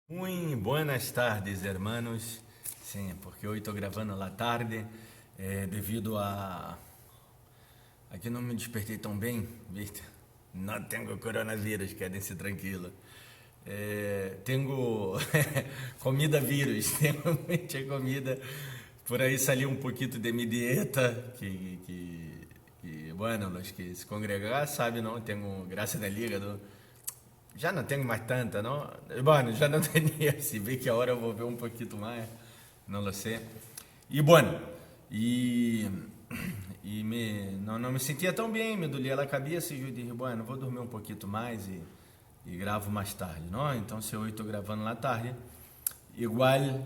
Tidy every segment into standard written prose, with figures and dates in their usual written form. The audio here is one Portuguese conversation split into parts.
Muy buenas tardes, hermanos. Sim, porque hoje estou gravando lá tarde, devido a que não me despertei tão bem, ¿viste? Não tenho coronavírus, quedem-se tranquilo. Tenho comida vírus, tenho muita comida. Por aí salió um pouquinho de minha dieta, bueno, los que se congregar sabem, não? Tenho graça no hígado. Já não tenho mais tanta, não? Bueno, já não tinha, se vê que agora eu vou ver um pouquinho mais, não lo sei. E bueno, não me sentia tão bem, me doía a cabeça e eu disse, bueno, vou dormir um pouquinho mais e gravo mais tarde, não? Então, se hoje estou gravando lá tarde, igual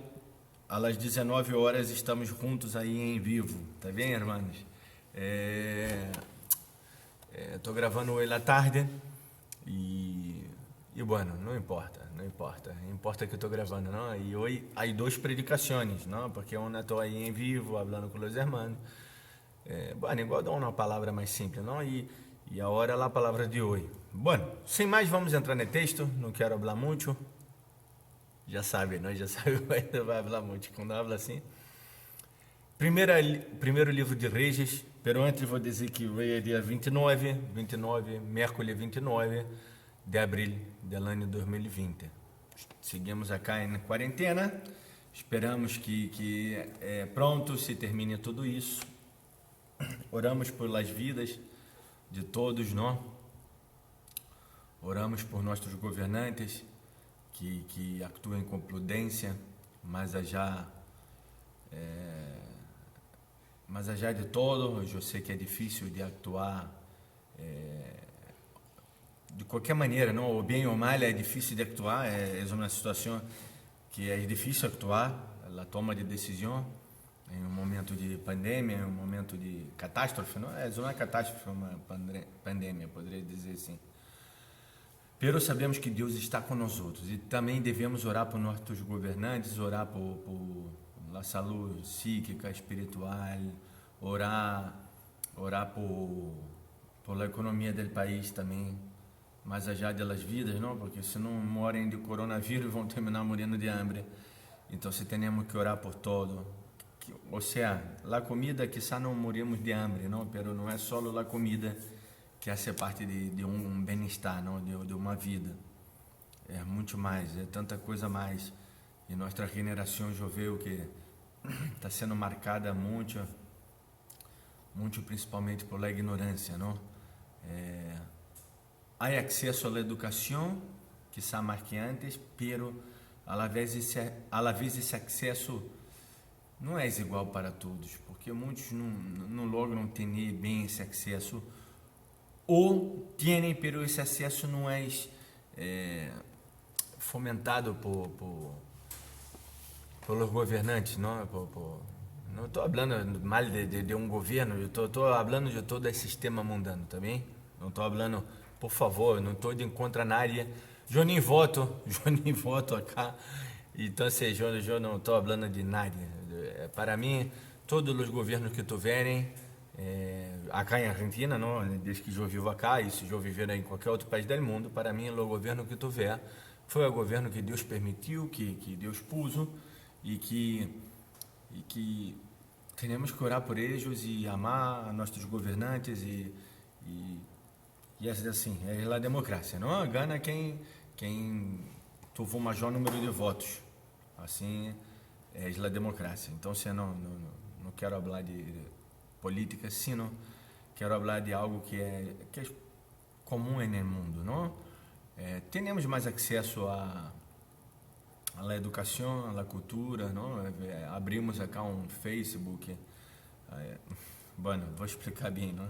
às 19 horas estamos juntos aí em vivo, tá bem, irmãos? Estou gravando hoje lá tarde e bueno, não importa que estou gravando, não? E hoje há duas predicações, não? Porque uma estou aí em vivo, falando com os irmãos. Bueno, igual dar uma palavra mais simples, não? E agora é a palavra de hoje. Bueno, sem mais, vamos entrar no texto, não quero falar muito. Já sabe, nós já sabemos, ainda vai falar muito quando habla assim. Primeiro livro de Reis, pero antes vou dizer que hoje é dia 29, miércoles 29 de abril do ano 2020. Seguimos acá em quarentena, esperamos que pronto se termine tudo isso. Oramos por las vidas de todos, não? Oramos por nossos governantes que actuem com prudência, mas já de todo, eu sei que é difícil de actuar de qualquer maneira, não? Ou bem ou mal, é difícil de actuar, é uma situação que é difícil actuar, a toma de decisão em um momento de pandemia, em um momento de catástrofe, não? É uma catástrofe, uma pandemia, poderia dizer assim. Pero sabemos que Deus está com nós outros e também devemos orar por nossos governantes, orar por a saúde psíquica, espiritual, orar por a economia do país também, mais allá das vidas, não? Porque se não morrem de coronavírus vão terminar morrendo de hambre. Então, se temos que orar por todo. Ou seja, a comida quizá não morimos de hambre, não? Pero não é só a comida que hace parte de um bem-estar, não? De uma vida. É muito mais, é tanta coisa mais. E nossa geração já viu que está sendo marcada muito principalmente por la ignorância, não? Há acesso à educação, quizá mais que antes, pero a la vez esse acesso não é igual para todos, porque muitos não logram ter bem esse acesso, ou têm, pero esse acesso não é fomentado pelos governantes, não? Não estou falando mal de um governo, eu estou falando de todo esse sistema mundano, tá bem? Não estou falando, por favor, não estou de contra nada. Eu nem voto acá. Então, eu não estou falando de nada. Para mim, todos os governos que tiverem, acá em Argentina, não, desde que eu vivo acá, e se eu viver em qualquer outro país do mundo, para mim, o governo que tiver foi o governo que Deus permitiu, que Deus pôs, e que temos que orar por eles e amar nossos governantes e assim, é a democracia, não? Gana quem teve o maior número de votos, assim é a democracia. Então, se não quero falar de política, sino quero falar de algo que é comum no mundo, não? Temos mais acesso à educação, à cultura, não? Abrimos acá um Facebook, bueno, vou explicar bem, não?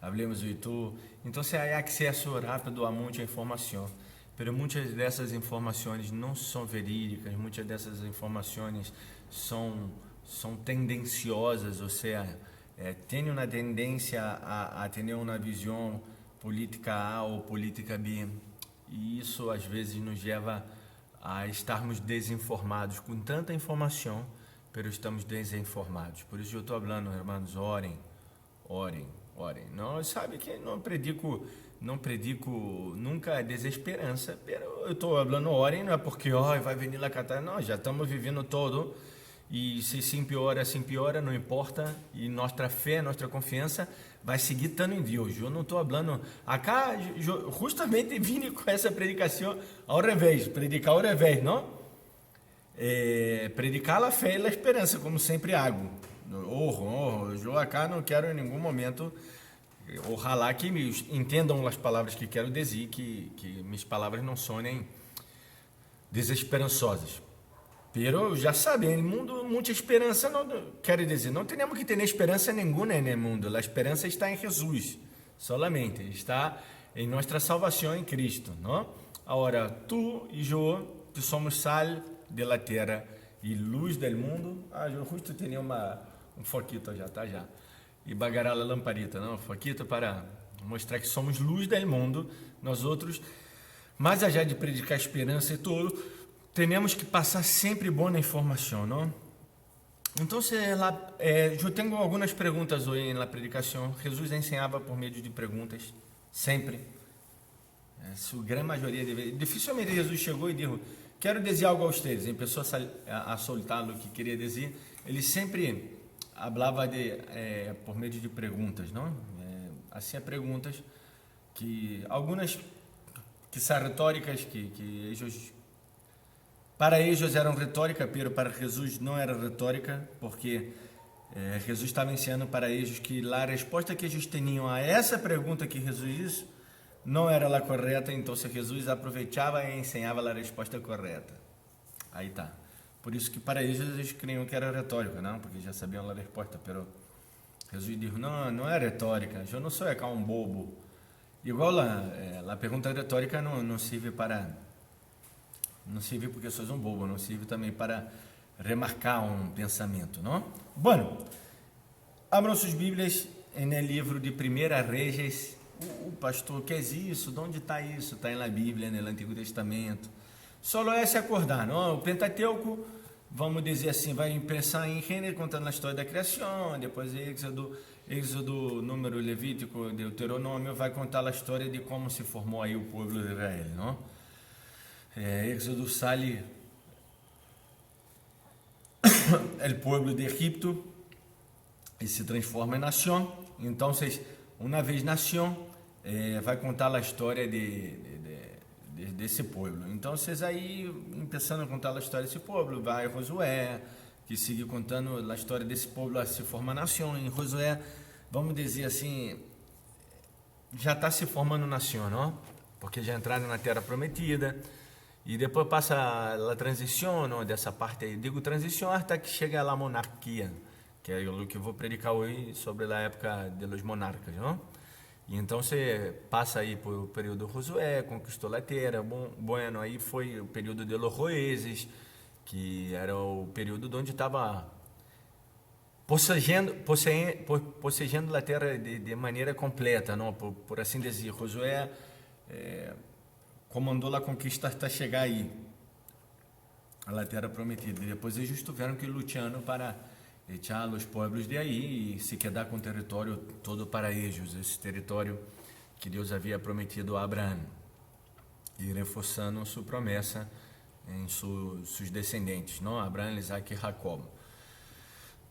Abrimos o YouTube, então se há acesso rápido a muita informação, mas muitas dessas informações não são verídicas, muitas dessas informações são tendenciosas, ou seja, tem uma tendência a ter uma visão política A ou política B, e isso às vezes nos leva a estarmos desinformados com tanta informação, mas estamos desinformados. Por isso eu estou falando, irmãos, orem, orem. Não, sabe que não predico nunca desesperança, pero eu estou falando orem, não é porque vai vir a catástrofe, não, já estamos vivendo todo, e se se empeora, não importa, e nossa fé, nossa confiança vai seguir estando em Deus. Eu não estou falando, acá, justamente vim com essa predicação ao revés, predicar ao revés, não? Predicar a fé e a esperança, como sempre hago. Eu acá não quero em nenhum momento, ojalá que entendam as palavras que quero dizer, que minhas palavras não sonem desesperançosas. Pero já sabem, no mundo muita esperança, não quero dizer, não temos que ter esperança nenhuma no mundo. A esperança está em Jesus, solamente está em nossa salvação em Cristo, não? Agora, tu e eu, que somos sal de la terra e luz del mundo. Eu justo tinha um foquito já, tá já. E bagará a lamparita, não? Foquito para mostrar que somos luz del mundo. Nós outros, mais allá de predicar esperança e tudo, temos que passar sempre boa informação, não? Então, eu tenho algumas perguntas hoje na predicação. Jesus ensinava por meio de perguntas, sempre. Sua grande maioria, dificilmente Jesus chegou e disse: quero dizer algo a vocês. Em pessoa a soltar o que queria dizer, ele sempre falava por meio de perguntas, não? Assim, perguntas que algumas que são retóricas, que eles, para eles eram retórica, pero para Jesus não era retórica, porque Jesus estava ensinando para eles que a resposta que eles tinham a essa pergunta que Jesus disse não era a correta, então Jesus aproveitava e ensinava a resposta correta. Aí tá. Por isso que para eles criam que era retórica, não? Porque já sabiam a resposta, pero Jesus disse: não é retórica, eu não sou cá um bobo. Igual a pergunta retórica não serve porque sois um bobo, não serve também para remarcar um pensamento, não? Bueno, abram suas Bíblias no livro de 1 Reis. O pastor, que é isso? De onde está isso? Está na Bíblia, no Antigo Testamento. Só é se acordar, não? O Pentateuco, vamos dizer assim, vai pensar em Gênesis, contando a história da criação, depois Êxodo, Número, Levítico, Deuteronômio, vai contar a história de como se formou aí o povo de Israel, não? Êxodo sale o povo de Egipto e se transforma em nação. Então, uma vez nação, vai contar a história desse povo. Então, vocês aí, começando a contar a história desse povo, vai Josué, que sigue contando a história desse povo, se forma nação. Em Josué, vamos dizer assim, já está se formando nação, não? Porque já entraram na Terra Prometida. E depois passa a transição, não? Dessa parte aí. Digo transição até que chega a monarquia, que é o que eu vou predicar hoje sobre a época dos monarcas, não? E então você passa aí por o período Josué, conquistou a terra, bueno, aí foi o período de los jueces, que era o período onde estava possegendo a terra de maneira completa, não? Por assim dizer. Josué comandou a conquista até chegar aí, a terra prometida. E depois eles tiveram que ir lutando para echar os povos de aí e se quedar com o território todo para eles, esse território que Deus havia prometido a Abraão, e reforçando sua promessa em seus descendentes, não? Abraão, Isaac e Jacob.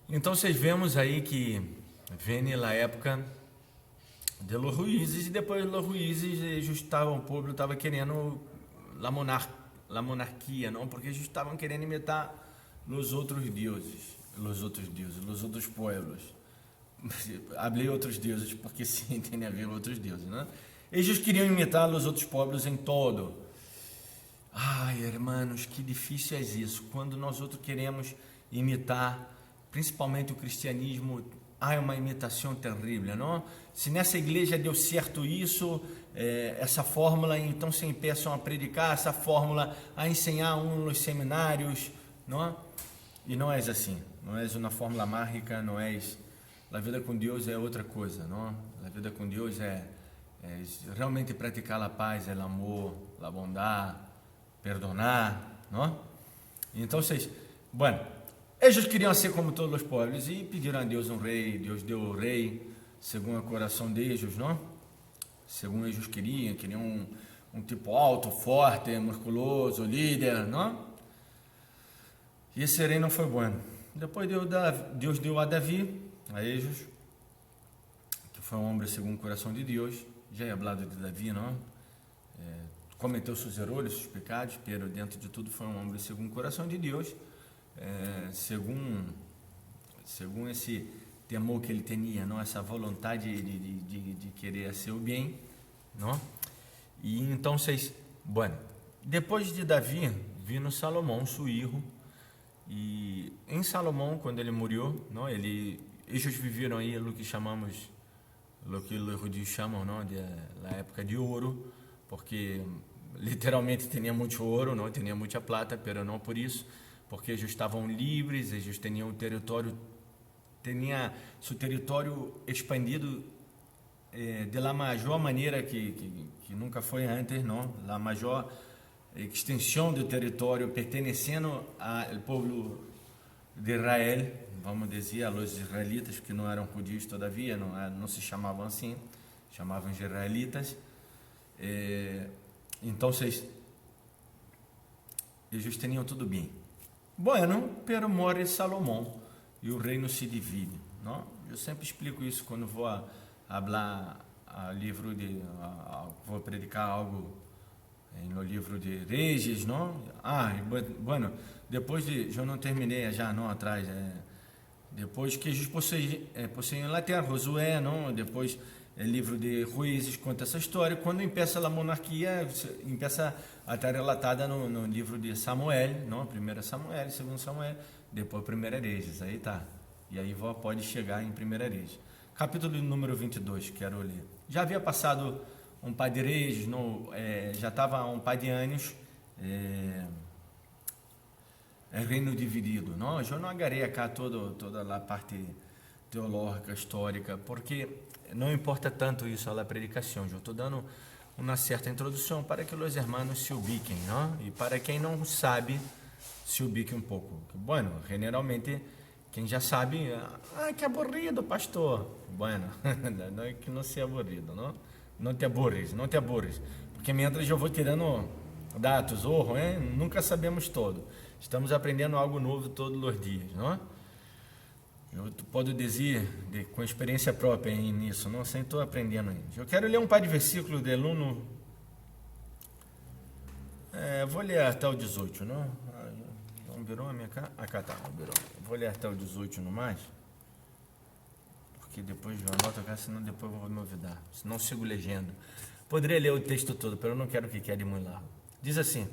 Então, vocês vemos aí que vem a época de los juízes, e depois dos juízes, o povo estava querendo a monarquia, não? Porque eles estavam querendo imitar os outros deuses, os outros povos. Hablei outros deuses porque sim, tem a ver com outros deuses, né? Eles queriam imitar os outros povos em todo. Ai, irmãos, que difícil é isso. Quando nós outros queremos imitar, principalmente o cristianismo, é uma imitação terrível, não? Se nessa igreja deu certo isso, essa fórmula, então se empeçam a predicar essa fórmula, a ensinar nos seminários, não? E não é assim. Não é uma fórmula mágica, não é. A vida com Deus é outra coisa, não? A vida com Deus é realmente praticar a paz, o amor, a bondade, perdonar, não? Então, eles queriam ser como todos os povos e pediram a Deus um rei. Deus deu o rei segundo o coração de ellos, não? Segundo eles queriam um tipo alto, forte, musculoso, líder, não? E esse rei não foi bueno. Depois Deus deu a Davi, a ellos, que foi um homem segundo o coração de Deus. Já he hablado de Davi, não? Cometeu seus erros, seus pecados, pero dentro de tudo foi um homem segundo o coração de Deus, segundo esse temor que ele tinha, não? Essa vontade de querer ser o bem, não? E então bueno, depois de Davi, vino Salomão, seu filho, e em Salomão, quando ele morreu, não? Eles viveram aí o que chamamos, o que os judeus chamam, não? Da época de ouro, porque literalmente tinha muito ouro, não tinha muita plata, pero não por isso, porque eles estavam livres, eles tinham seu território expandido de la maior maneira que nunca foi antes, não? A maior extensão do território pertencendo ao povo de Israel, vamos dizer, aos israelitas, que não eram judeus todavia, não se chamavam assim, chamavam de israelitas. Então, eles tinham tudo bem. Bueno, pero morre Salomão e o reino se divide, não? Eu sempre explico isso quando vou falar vou predicar algo no livro de Reis, não? Bueno, depois eu não terminei já não atrás, depois que eles possuem a terra, Josué, não? Depois livro de Juízes conta essa história. Quando começa a monarquia, começa a estar relatada no livro de Samuel, não? 1 Samuel, 2 Samuel, depois 1 Reis, aí tá. E aí pode chegar em 1 Reis. Capítulo número 22, quero ler. Já havia passado um par de reis, já estava um par de anos, reino dividido. Não, eu não agarrei acá toda a parte teológica, histórica, porque não importa tanto isso a predicação. Eu estou dando uma certa introdução para que os irmãos se ubiquem, não? E para quem não sabe, se ubique um pouco. Bueno, generalmente, quem já sabe, que aburrido, pastor. Bueno, não é que não seja aburrido, não? Não te aburres, porque mientras eu vou tirando dados, nunca sabemos todo. Estamos aprendendo algo novo todos os dias, não? Eu posso dizer, com experiência própria nisso, não sei, estou aprendendo ainda. Eu quero ler um par de versículos de aluno. Vou ler até o 18, não? Não virou a minha cara? Cá tá, não virou. Vou ler até o 18 no mais, porque depois eu anoto cá, senão depois eu vou me olvidar. Senão sigo legendo. Poderia ler o texto todo, mas eu não quero que quede muito largo. Diz assim,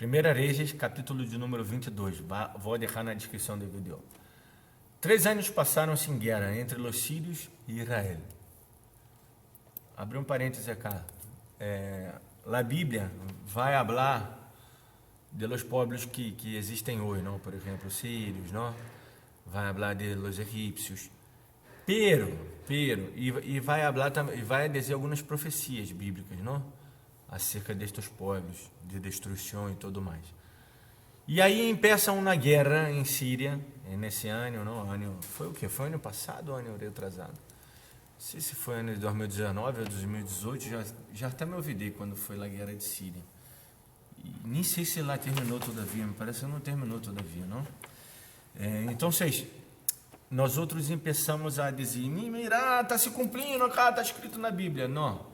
1 Reis, capítulo de número 22. Vou deixar na descrição do vídeo. 3 anos passaram-se em guerra entre os sírios e Israel. Abri um parêntese acá. A Bíblia vai falar de los povos que existem hoje, não? Por exemplo, os sírios, não? Vai falar de los egípcios. E vai falar também, e vai dizer algumas profecias bíblicas, não? Acerca destes povos, de destruição e tudo mais. E aí começa uma guerra em Síria, nesse ano, não? Foi o quê? Foi ano passado ou ano retrasado? Não sei se foi ano de 2019 ou 2018, já até me olvidei quando foi a guerra de Síria. E nem sei se lá terminou todavia, me parece que não terminou todavia, não? Então, nós outros começamos a dizer, mira, está se cumprindo, está escrito na Bíblia. Não,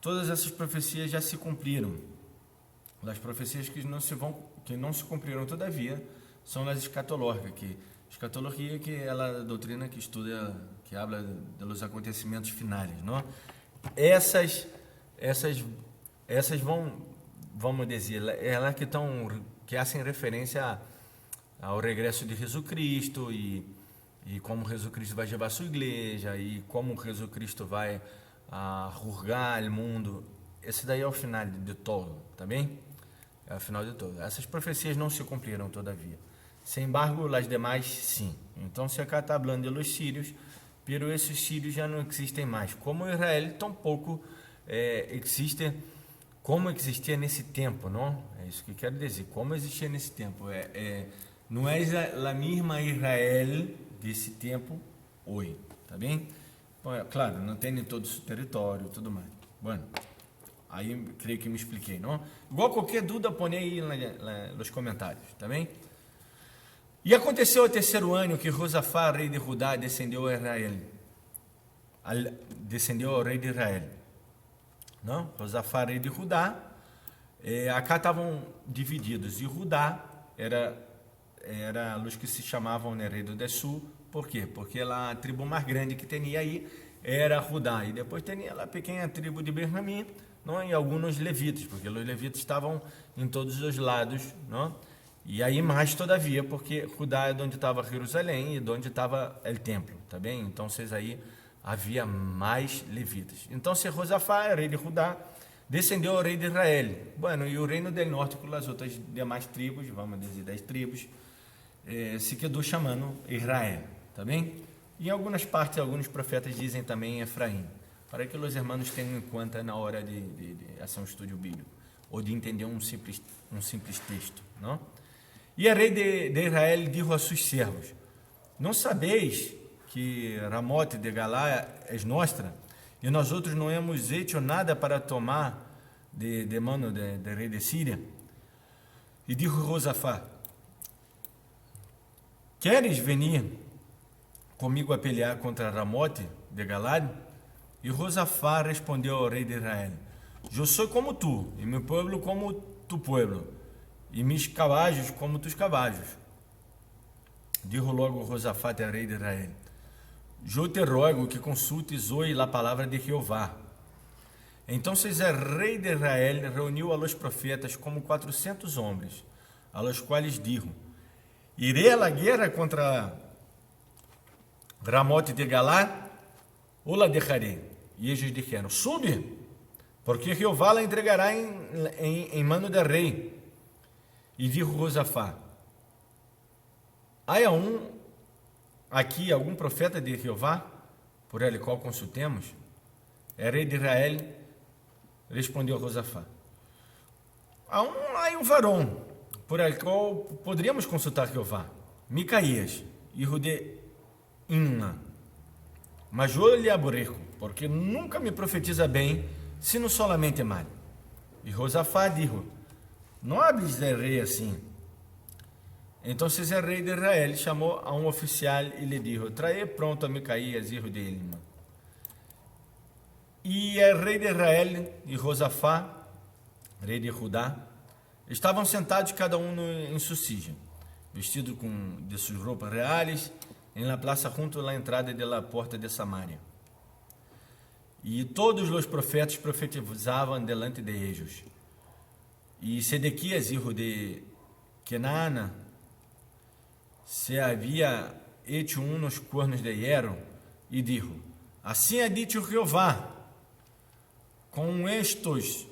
todas essas profecias já se cumpriram. As profecias que não se cumpriram todavia são as escatológicas, escatologia que é a doutrina que estuda, que habla dos acontecimentos finais, não? Essas vamos dizer, elas que fazem referência ao regresso de Jesus Cristo e como Jesus Cristo vai levar a sua igreja e como Jesus Cristo vai julgar o mundo. Esse daí é o final de todo, tá bem? É o final de todo. Essas profecias não se cumpriram todavia. Sem embargo, as demais, sim. Então, se acá está falando de los sírios, pero esses sírios já não existem mais. Como Israel, tampouco existe, como existia nesse tempo, não? É isso que eu quero dizer. Como existia nesse tempo. Não é a mesma Israel desse tempo hoje, tá bem? Bom, claro, não tem em todo o território e tudo mais. Bueno, aí creio que me expliquei, não? Igual qualquer dúvida, põe aí nos comentários, tá bem? E aconteceu ao terceiro ano que Josafá, rei de Judá, descendeu a Israel. Descendeu ao rei de Israel. Não? Josafá, rei de Judá. Acá estavam divididos. E Judá era os que se chamavam, né, rei do sul. Por quê? Porque a tribo mais grande que tinha aí era Judá. E depois tinha a pequena tribo de Benjamim, não? E alguns levitas, porque os levitas estavam em todos os lados, não? E aí mais todavia, porque Judá é de onde estava Jerusalém e de onde estava o templo, tá bem? Então, aí havia mais levitas. Então, se Josafá, rei de Judá, descendeu ao rei de Israel. Bueno, e o reino do norte, com as outras demais tribos, vamos dizer 10 tribos, se quedou chamando Israel, tá bem? E em algumas partes, alguns profetas dizem também Efraim, para que os irmãos tenham em conta na hora de fazer um estudo bíblico, ou de entender um simples texto, não? E o rei de Israel disse a seus servos: não sabeis que Ramote de Galá é nossa, e nós outros não hemos feito nada para tomar de mano de rei de Síria? E disse Josafá: queres venir comigo a pelear contra Ramote de Galá? E Josafá respondeu ao rei de Israel: eu sou como tu, e meu povo como tu povo, e meus cavalos como tus cavalos. Dijo logo Josafá ao rei de Israel: eu te rogo que consultes hoje a palavra de Jeová. Então o rei de Israel reuniu a los profetas como 400 homens, a los quais dijo: irei à guerra contra Ramote de Galá, ou la deixarei? E eles disseram: sube, porque Jeová la entregará em mano do rei. E dijo Josafá: há aqui algum profeta de Jeová, por ele qual consultemos? O rei de Israel respondeu a Josafá: há um varão, por ele qual poderíamos consultar Jeová, Micaías, filho de Imna. Mas eu lhe aborreço, porque nunca me profetiza bem, sino solamente mal. E Josafá disse: não hables de rei assim. Então o rei de Israel chamou a um oficial e lhe disse: trae pronto a Micaías, filho de Ilma. E o rei de Israel e Josafá, rei de Judá, estavam sentados cada um em sua silla, vestido de suas roupas reais, em la plaza junto à entrada da porta de Samaria. E todos os profetas profetizavam delante de eles. E Sedequias, filho de Kenaana, se havia hecho nos cornos de hierro, e dijo: assim ha dicho Jeová, com estos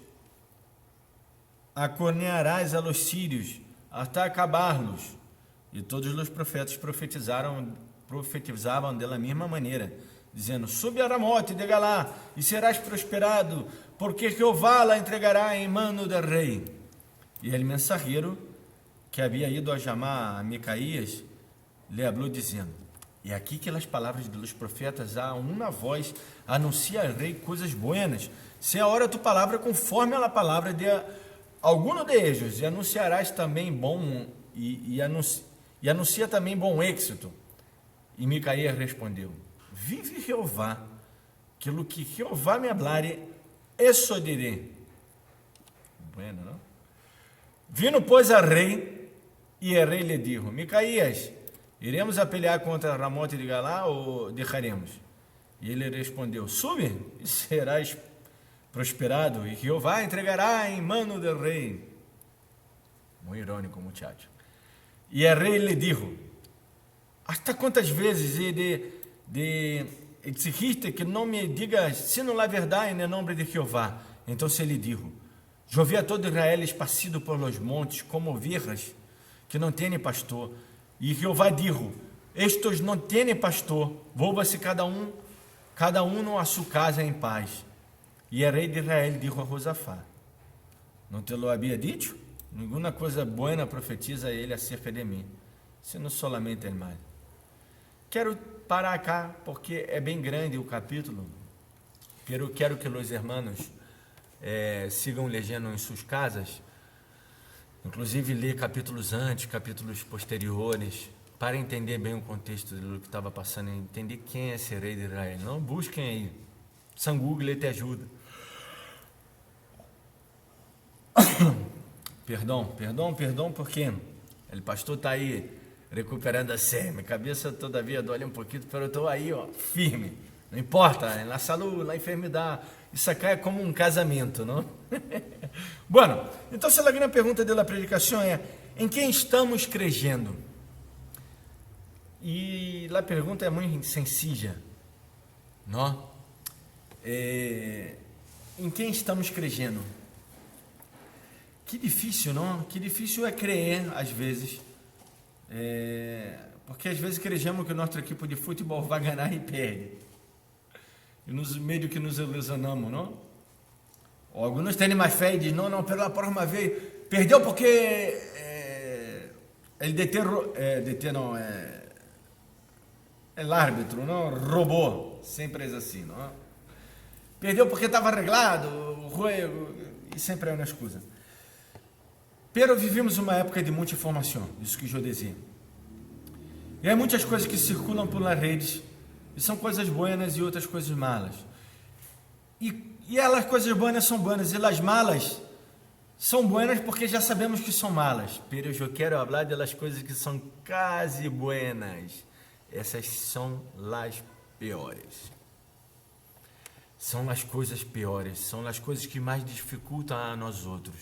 acornearás a los sírios, até acabá-los. E todos os profetas profetizavam da mesma maneira, dizendo: sube a Ramote de Galá, e serás prosperado, porque Jeová la entregará em mano do rei. E ele, mensageiro, que havia ido a chamar a Micaías, lhe falou dizendo: e aqui que as palavras dos profetas há uma voz, anuncia ao rei coisas buenas, se a hora tu palavra conforme a palavra de alguno de eles, e anunciarás também bom, e anuncia também bom êxito. E Micaías respondeu: vive Jeová, que lo que Jeová me hablare, isso direi. Bueno, não? Vindo, pois, a rei, e o rei lhe disse: Micaías, iremos a pelear contra Ramote de Galá ou deixaremos? E ele respondeu: sube, e serás prosperado, e Jeová entregará em mano do rei. Muito irônico, muchacho. E o rei lhe disse: hasta quantas vezes exigiste que não me digas sino a verdade em nome de Jeová? Então se lhe disse: eu vi a todo Israel esparcido por los montes como ovelhas que não têm pastor. E Jeová disse: estes não têm pastor, volva-se cada um a sua casa em paz. E o rei de Israel disse a Josafá: não te lo havia dito? Nenhuma coisa boa profetiza ele acerca de mim, sino solamente el mal. quero parar cá, porque é bem grande o capítulo, pero quero que os hermanos sigam lendo em suas casas, inclusive ler capítulos antes, capítulos posteriores, para entender bem o contexto do que estava passando, entender quem é esse rei de Israel. Não busquem aí, San Google te ajuda. Perdão, porque o pastor está aí recuperando a sé. Minha cabeça todavia dói um pouquinho, mas eu estou aí, firme. Não importa, na saúde, na enfermidade. Isso aqui é como um casamento, não? Bueno, então a grande pergunta da predicação é: em quem estamos crendo? E a pergunta é muito sencilla, não? Em quem estamos crendo? Que difícil, não? Que difícil é crer, às vezes. Porque às vezes cremos que nossa equipe de futebol vai ganhar e perde. E meio que nos ilusionamos, não? Ou alguns têm mais fé e dizem, não, pela próxima vez, perdeu porque ele o árbitro, não? Roubou. Sempre é assim, não? Perdeu porque estava arreglado, o jogo, e sempre é uma excusa. Pero vivemos uma época de muita informação, isso que eu dizia. E há muitas coisas que circulam por nas redes, e são coisas boas e outras coisas malas. E elas, coisas boas são boas, e as malas são boas porque já sabemos que são malas. Pero eu quero falar das coisas que são quase buenas. Essas são as piores. São as coisas piores, são as coisas que mais dificultam a nós outros.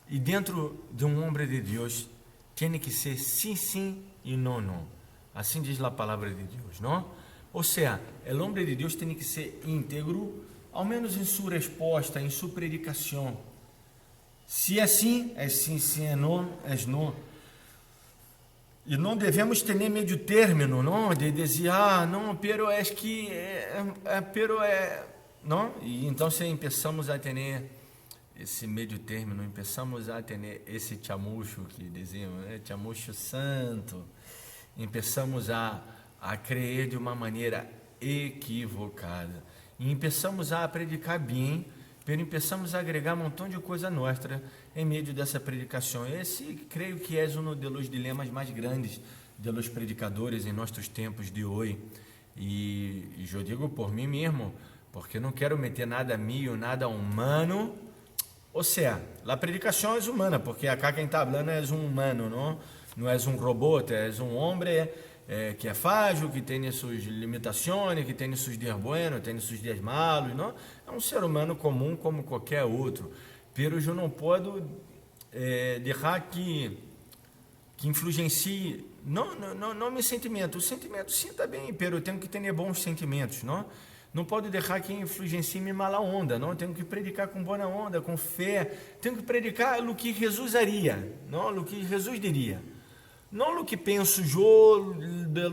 E dentro de um homem de Deus, tem que ser sim e não. Assim diz a palavra de Deus, não? Ou seja, o homem de Deus tem que ser íntegro, ao menos em sua resposta, em sua predicação. Se é sim, é sim, se é não, é não. E não devemos ter nem meio término, não? De dizer, não, pero é que, não? E então se começamos a ter esse meio término, começamos a ter esse chamucho que dizemos, chamucho santo, começamos a crer de uma maneira equivocada, e começamos a predicar bem, pero começamos a agregar um montão de coisa nossa em meio dessa predicação. Esse, creio que é um dos dilemas mais grandes dos predicadores em nossos tempos de hoje, e eu digo por mim mesmo, porque não quero meter nada mío, nada humano. Ou seja, a predicação é humana, porque acá quem está falando é um humano, não é um robô, é um homem que é frágil, que tem suas limitações, que tem seus dias buenos, tem seus dias malos, não? É um ser humano comum como qualquer outro. Pero eu não posso deixar que influencie, não meu sentimento. O sentimento sim está bem, pero eu tenho que ter bons sentimentos, não? Não pode deixar que influencie minha mala onda, não? Tenho que predicar com boa onda, com fé. Tenho que predicar o que Jesus haria, não? O que Jesus diria. Não o que penso eu,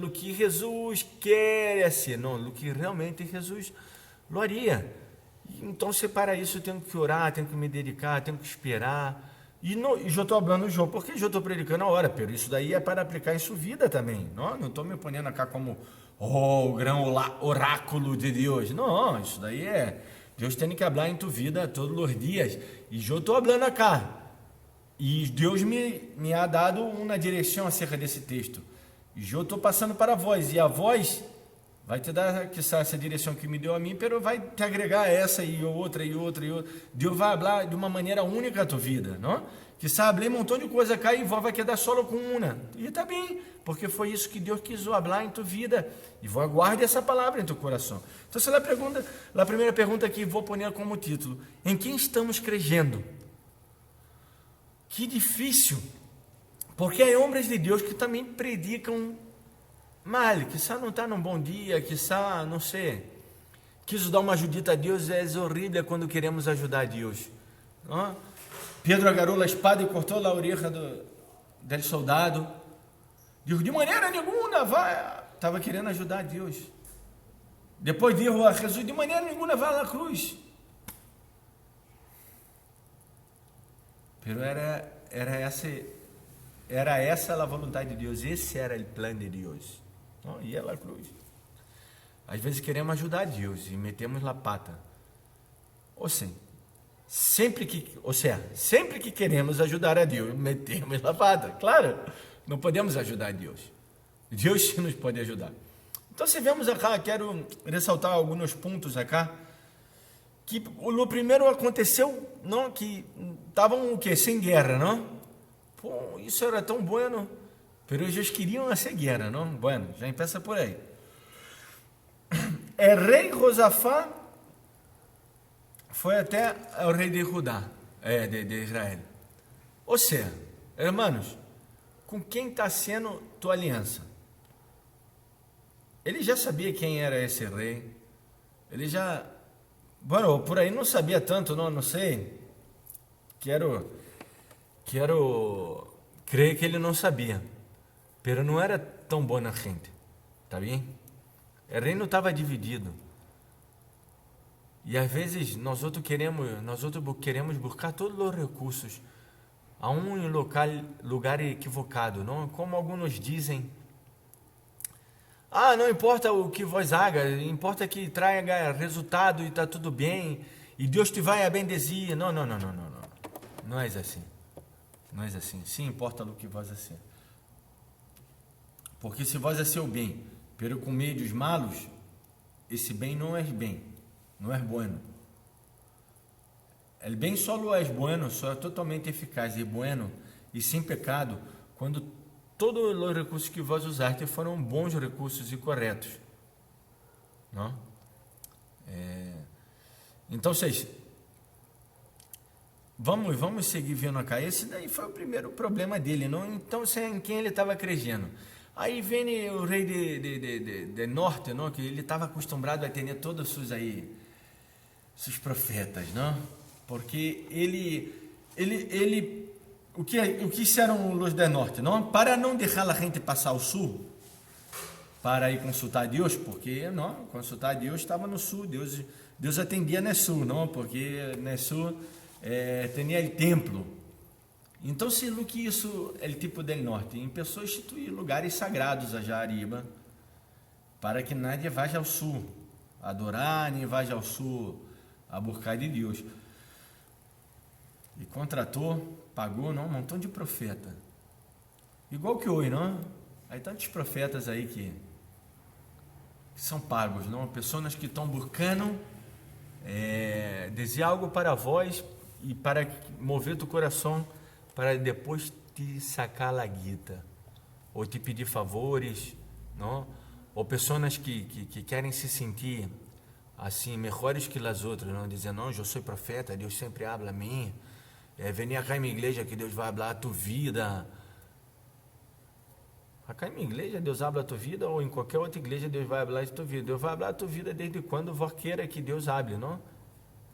o que Jesus quer ser, não, o que realmente Jesus lo haria. Então, se para isso eu tenho que orar, tenho que me dedicar, tenho que esperar. E eu estou falando porque eu estou predicando a hora, pero isso daí é para aplicar em sua vida também. Não estou me ponendo cá como o grande oráculo de Deus. Não, isso daí Deus tem que falar em tua vida todos os dias. E eu estou falando cá. E Deus me ha dado uma direção acerca desse texto. E eu estou passando para a voz. E a voz vai te dar essa direção que me deu a mim, pero vai te agregar essa e outra e outra e outra. Deus vai falar de uma maneira única a tua vida, não? Que sabe, um montão de coisa cá e vai quedar só com uma. E está bem, porque foi isso que Deus quis falar em tua vida. E vou aguardar essa palavra em teu coração. Então, essa é a primeira pergunta que vou pôr como título. Em quem estamos crendo? Que difícil, porque há homens de Deus que também predicam mal, quizá não está num bom dia, quizá, não sei, quis dar uma ajudita a Deus, é horrível quando queremos ajudar a Deus. Não? Pedro agarrou a espada e cortou a orelha do soldado, digo, de maneira nenhuma, vai, estava querendo ajudar a Deus. Depois digo a Jesus, de maneira nenhuma, vai na cruz. Pero era essa a vontade de Deus, esse era o plano de Deus. não? E ela cruz. Às vezes queremos ajudar Deus e metemos la pata. Ou seja, sempre que queremos ajudar a Deus, metemos la pata. Claro, não podemos ajudar a Deus. Deus sim nos pode ajudar. Então, se vemos acá, quero ressaltar alguns pontos acá, que o primeiro aconteceu, não, que estavam o quê? Sem guerra, não? Pô, isso era tão bueno, pero eles queriam hacer guerra, não? Bueno, já empieza por aí. O rei Josafá foi até o rei de Judá, de Israel. Ou seja, hermanos, com quem está sendo tua aliança? Ele já sabia quem era esse rei. Ele já, bueno, por aí não sabia tanto, não sei. Quero crer que ele não sabia, pero não era tão boa gente, tá bem? O reino estava dividido. E às vezes nós outros queremos buscar todos os recursos a um lugar equivocado, não? Como alguns dizem, não importa o que vos haga, importa que traga resultado e está tudo bem, e Deus te vai abendecer. Não. Não é assim. Não é assim. Sim, importa o que vós hacer. Porque se vós hacer o bem, pero com meios malos, esse bem não é bem, não é bueno. O bem só é bueno, só é totalmente eficaz e bueno e sem pecado, quando todos os recursos que vós usaste foram bons recursos e corretos. Não? Então, vocês, vamos seguir vendo acá. Esse daí foi o primeiro problema dele, não? Então, em quem ele estava acreditando? Aí vem o rei de norte, não? Que ele estava acostumado a ter todos seus profetas, não? Porque o que fizeram os de norte, não? Para não deixar a gente passar ao sul, para ir consultar Deus, porque não, consultar Deus estava no sul, Deus atendia no sul, não? Porque no sul tinha o templo. Então, se o que isso é o tipo do norte, começou a instituir lugares sagrados a Jariba, para que nadie vá ao sul adorar, nem vá ao sul a buscar de Deus. E contratou, pagou, não, um montão de profeta. Igual que hoje, não? Aí tantos profetas aí que são pagos, não? Pessoas que estão buscando dizer algo para vós e para mover teu coração, para depois te sacar a guita, ou te pedir favores, não? Ou pessoas que querem se sentir assim, melhores que as outras, não? Dizendo, não, eu sou profeta, Deus sempre habla a mim, vem acá em minha igreja que Deus vai falar a tua vida. Acá em minha igreja Deus habla a tua vida, ou em qualquer outra igreja Deus vai falar a tua vida. Deus vai falar a tua vida desde quando vós queira que Deus hable, não?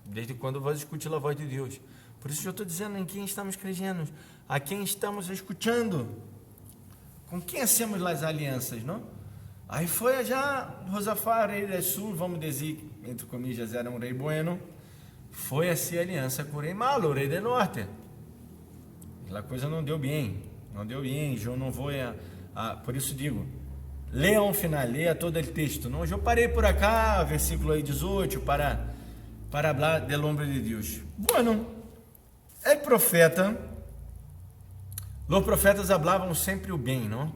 Desde quando vós escute a voz de Deus. Por isso eu estou dizendo em quem estamos crendo, a quem estamos escutando, com quem hacemos as alianças, não? Aí foi já Josafá, rei do sul, vamos dizer, entre comillas, era um rei bueno, foi assim a aliança com o rei malo, o rei do norte. E a coisa não deu bem, eu não vou, por isso digo, leia ao final, leia todo o texto, não? Eu parei por acá, versículo aí 18, para falar do homem de Deus. Bueno, os profetas falavam sempre o bem, não?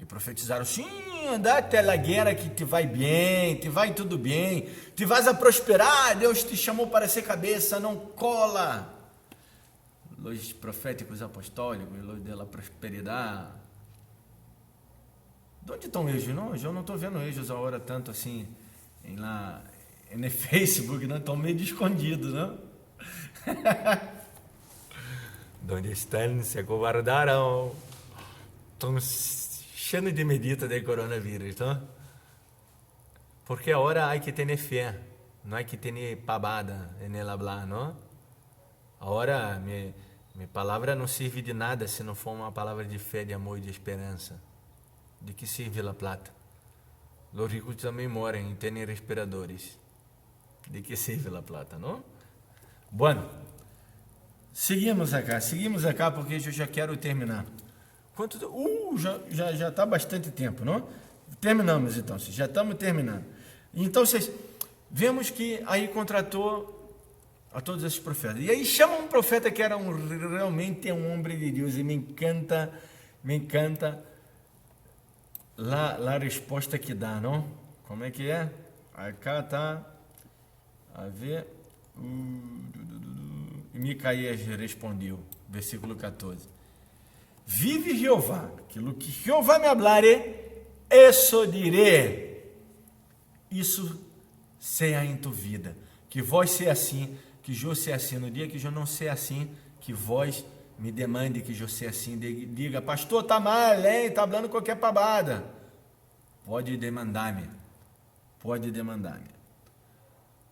E profetizaram, sim, anda até a guerra que te vai bem, te vai tudo bem, te vais a prosperar, Deus te chamou para ser cabeça, não cola. Os proféticos apostólicos, os da prosperidade. De onde estão eles, não? Eu não estou vendo eles agora tanto assim, no Facebook, não? Estão meio escondidos, não? Donde estão, se acovardaram. Estão cheios de medida de coronavírus, não? Porque agora há que ter fé, não há que ter pavada nela hablar, não? Agora, minha palavra não serve de nada se não for uma palavra de fé, de amor e de esperança. De que serve a plata? Os ricos também moram e têm respiradores. De que serve a plata, não? Bueno, seguimos acá porque eu já quero terminar. Já está bastante tempo, não? Terminamos então, já estamos terminando. Então, vocês vemos que aí contratou a todos esses profetas. E aí chama um profeta que era realmente um homem de Deus. E me encanta a resposta que dá, não? Como é que é? Cá está, a ver, e Micaías respondeu, versículo 14: Vive Jeová, aquilo que Jeová me hablare, isso direi, isso seja em tu vida, que vós seja assim, que eu seja assim, no dia que eu não seja assim, que vós me demande que eu seja assim, diga, pastor, tá mal, hein? Tá falando qualquer pabada, pode demandar-me,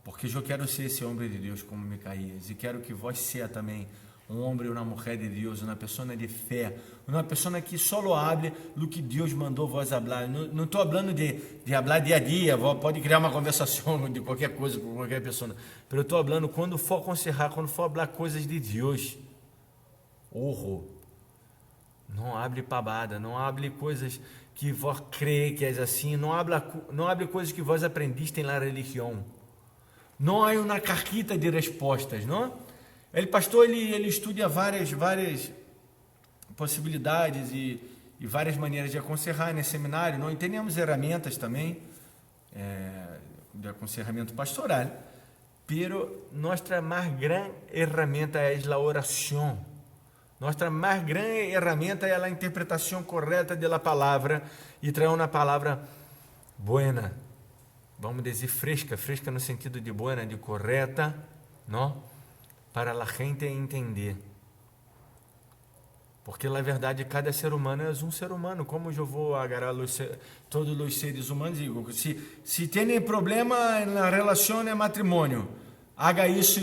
porque eu quero ser esse homem de Deus como Micaías, e quero que vós seja também um homem ou uma mulher de Deus, uma pessoa de fé, uma pessoa que só hable do que Deus mandou vós falar. Não estou falando de falar dia a dia, pode criar uma conversação de qualquer coisa com qualquer pessoa, mas eu estou falando quando for aconselhar, quando for falar coisas de Deus. Não hable pabada, não hable coisas que vós crê que é assim, não hable coisas que vós aprendiste na religião. Não há uma caquita de respostas, não? Ele, pastor, ele estuda várias possibilidades e várias maneiras de aconselhar nesse seminário. Não entendemos ferramentas também de aconselhamento pastoral, pero nossa mais grande ferramenta é a oração. Nossa mais grande ferramenta é a interpretação correta da palavra e trazer uma palavra buena, vamos dizer fresca no sentido de buena, de correta, não? Para a gente entender. Porque na verdade cada ser humano é um ser humano. Como eu vou agarrar todos os seres humanos? Digo, se tem problema na relação de matrimônio, haga isso.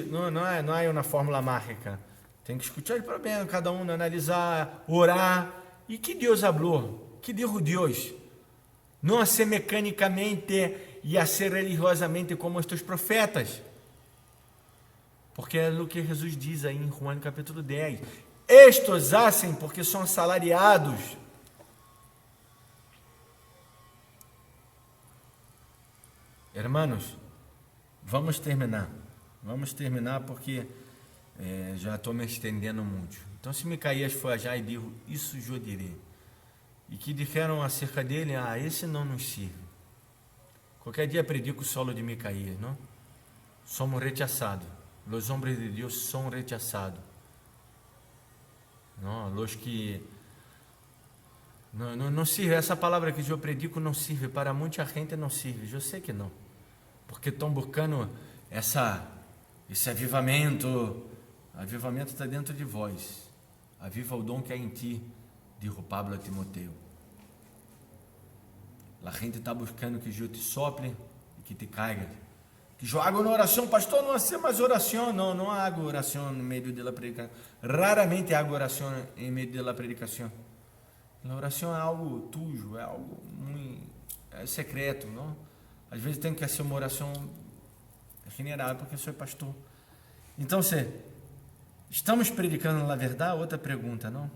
Não é uma fórmula mágica. Tem que escutar para bem, cada um analisar, orar. E que Deus falou? Que dijo Deus? Não a ser mecanicamente e a ser religiosamente como estes profetas. Porque é o que Jesus diz aí em João capítulo 10. Estes hacem porque são assalariados. Hermanos, vamos terminar porque já estou me estendendo muito. Então, se Micaías foi já e disse, isso eu direi. E que disseram acerca dele, esse não nos sirve. Qualquer dia predico o solo de Micaías, não? Somos rechaçados. Os homens de Deus são rechaçados. Não, os que não sirve, essa palavra que eu predico não serve, para muita gente não serve, eu sei que não, porque estão buscando esse avivamento está dentro de vós, aviva o dom que há em ti, dijo Pablo a Timoteo. A gente está buscando que eu te sople e que te caiga, que eu haga uma oração, pastor, não há mais oração, não há oração no meio da predicação, raramente há oração em meio da predicação. A oração é algo tuyo, é algo muito secreto, não? Às vezes tem que ser uma oração general, porque eu sou pastor. Então, estamos predicando a verdade? Outra pergunta, não?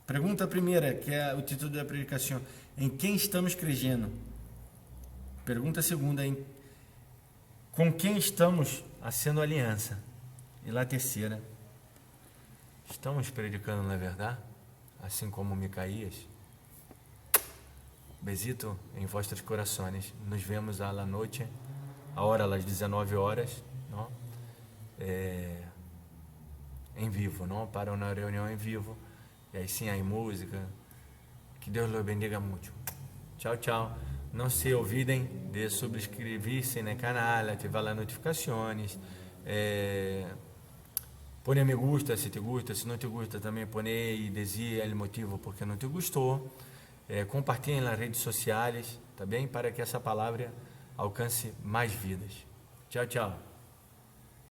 Pergunta primeira, que é o título da predicação, em quem estamos crendo? Pergunta segunda, com quem estamos fazendo aliança? E lá terceira, estamos predicando na verdade, assim como Micaías? Besito em vossos corações. Nos vemos à noite, a hora às 19 horas, não? Em vivo, não? Para uma reunião em vivo. E aí sim, aí música. Que Deus os bendiga muito. Tchau, tchau. Não se olvidem de subscrever-se no canal, ativar as notificações, põe me gusta se te gusta, se não te gusta também põe e dizer o motivo porque não te gostou, compartilhem nas redes sociais, tá bem? Para que essa palavra alcance mais vidas. Tchau, tchau.